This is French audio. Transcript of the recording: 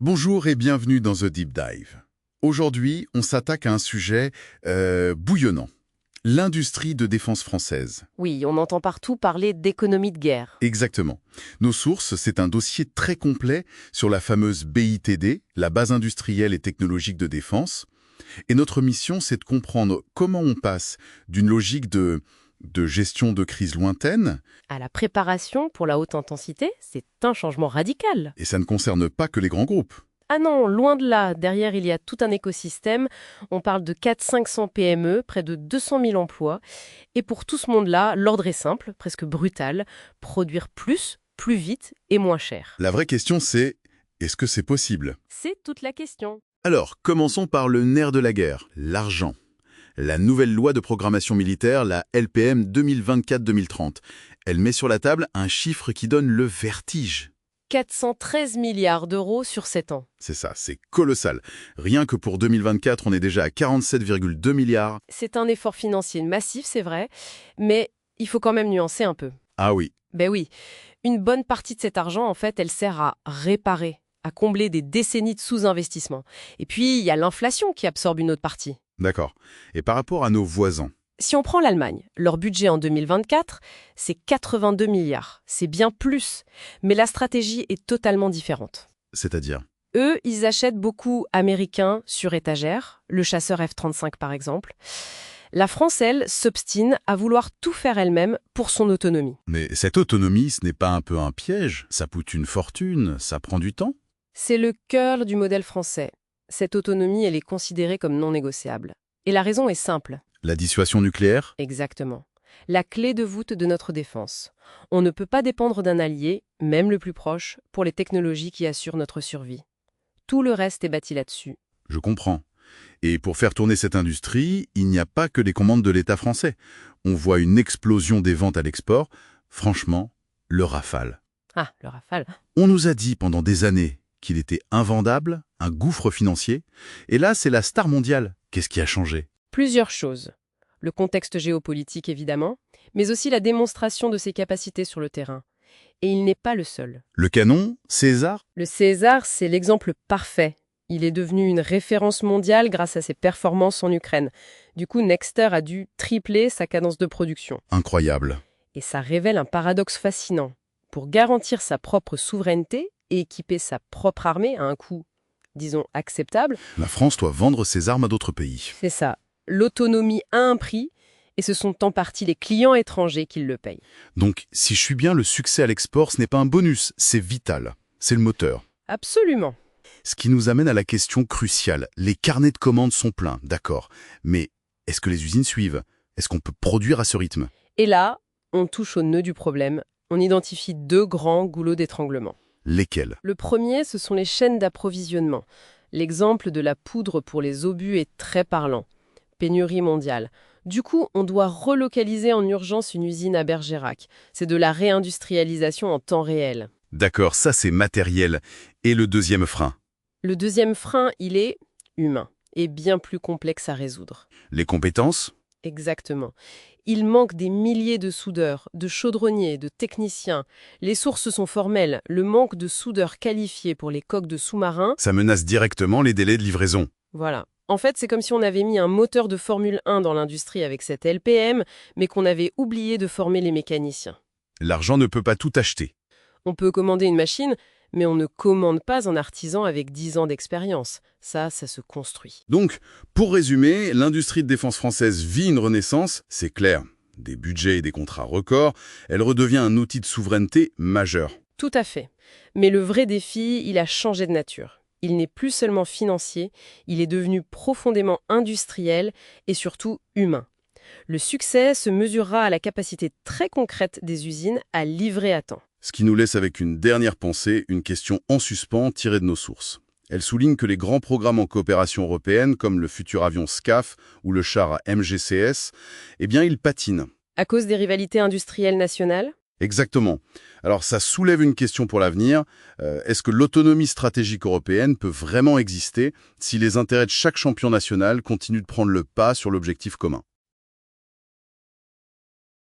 Bonjour et bienvenue dans The Deep Dive. Aujourd'hui, on s'attaque à un sujet bouillonnant. L'industrie de défense française. Oui, on entend partout parler d'économie de guerre. Exactement. Nos sources, c'est un dossier très complet sur la fameuse BITD, la base industrielle et technologique de défense. Et notre mission, c'est de comprendre comment on passe d'une logique de gestion de crise lointaine, À la préparation pour la haute intensité, c'est un changement radical. et ça ne concerne pas que les grands groupes. Ah non, loin de là. Derrière, il y a tout un écosystème. On parle de 400-500 PME, près de 200 000 emplois. Et pour tout ce monde-là, l'ordre est simple, presque brutal. Produire plus, plus vite et moins cher. La vraie question, c'est est-ce que c'est possible? C'est toute la question. Alors, commençons par le nerf de la guerre, l'argent. La nouvelle loi de programmation militaire, la LPM 2024-2030. Elle met sur la table un chiffre qui donne le vertige. 413 milliards d'euros sur 7 ans. C'est ça, c'est colossal. Rien que pour 2024, on est déjà à 47,2 milliards. C'est un effort financier massif, c'est vrai, mais il faut quand même nuancer un peu. Ah oui, Ben oui, une bonne partie de cet argent, en fait, elle sert à réparer, à combler des décennies de sous-investissement. Et puis, il y a l'inflation qui absorbe une autre partie. d'accord. Et par rapport à nos voisins, Si on prend l'Allemagne, leur budget en 2024, c'est 82 milliards. C'est bien plus, mais la stratégie est totalement différente. c'est-à-dire? Eux, ils achètent beaucoup américains sur étagère, le chasseur F-35 par exemple. La France, elle, s'obstine à vouloir tout faire elle-même pour son autonomie. Mais cette autonomie, ce n'est pas un peu un piège? Ça coûte une fortune, ça prend du temps? C'est le cœur du modèle français. Cette autonomie, elle est considérée comme non négociable. Et la raison est simple. La dissuasion nucléaire? Exactement. La clé de voûte de notre défense. On ne peut pas dépendre d'un allié, même le plus proche, pour les technologies qui assurent notre survie. Tout le reste est bâti là-dessus. Je comprends. Et pour faire tourner cette industrie, il n'y a pas que les commandes de l'État français. On voit une explosion des ventes à l'export. Franchement, le Rafale. Ah, le Rafale. On nous a dit pendant des années qu'il était invendable, un gouffre financier. Et là, c'est la star mondiale. Qu'est-ce qui a changé? Plusieurs choses. Le contexte géopolitique, évidemment, mais aussi la démonstration de ses capacités sur le terrain. Et il n'est pas le seul. Le canon, César? Le César, c'est l'exemple parfait. Il est devenu une référence mondiale grâce à ses performances en Ukraine. Du coup, Nexter a dû tripler sa cadence de production. Incroyable. Et ça révèle un paradoxe fascinant. Pour garantir sa propre souveraineté et équiper sa propre armée à un coût, disons, acceptable, La France doit vendre ses armes à d'autres pays. c'est ça. L'autonomie a un prix, et ce sont en partie les clients étrangers qui le payent. Donc, si je suis bien, le succès à l'export, ce n'est pas un bonus, c'est vital. C'est le moteur. Absolument. Ce qui nous amène à la question cruciale. Les carnets de commandes sont pleins, d'accord. Mais est-ce que les usines suivent? Est-ce qu'on peut produire à ce rythme? Et là, on touche au nœud du problème. On identifie deux grands goulots d'étranglement. Lesquels? Le premier, ce sont les chaînes d'approvisionnement. L'exemple de la poudre pour les obus est très parlant. Pénurie mondiale. Du coup, on doit relocaliser en urgence une usine à Bergerac. C'est de la réindustrialisation en temps réel. D'accord, ça c'est matériel. Et le deuxième frein? Le deuxième frein, il est humain et bien plus complexe à résoudre. Les compétences? Exactement. Il manque des milliers de soudeurs, de chaudronniers, de techniciens. Les sources sont formelles. Le manque de soudeurs qualifiés pour les coques de sous-marins, Ça menace directement les délais de livraison. voilà. En fait, c'est comme si on avait mis un moteur de Formule 1 dans l'industrie avec cette LPM, mais qu'on avait oublié de former les mécaniciens. L'argent ne peut pas tout acheter. On peut commander une machine, mais on ne commande pas un artisan avec 10 ans d'expérience. Ça se construit. Donc, pour résumer, l'industrie de défense française vit une renaissance, c'est clair. Des budgets et des contrats records, elle redevient un outil de souveraineté majeur. Tout à fait. Mais le vrai défi, il a changé de nature. Il n'est plus seulement financier, il est devenu profondément industriel et surtout humain. Le succès se mesurera à la capacité très concrète des usines à livrer à temps. Ce qui nous laisse avec une dernière pensée, une question en suspens tirée de nos sources. Elle souligne que les grands programmes en coopération européenne, comme le futur avion SCAF ou le char MGCS, eh bien, ils patinent. À cause des rivalités industrielles nationales ? Exactement. Alors ça soulève une question pour l'avenir. Est-ce que l'autonomie stratégique européenne peut vraiment exister si les intérêts de chaque champion national continuent de prendre le pas sur l'objectif commun?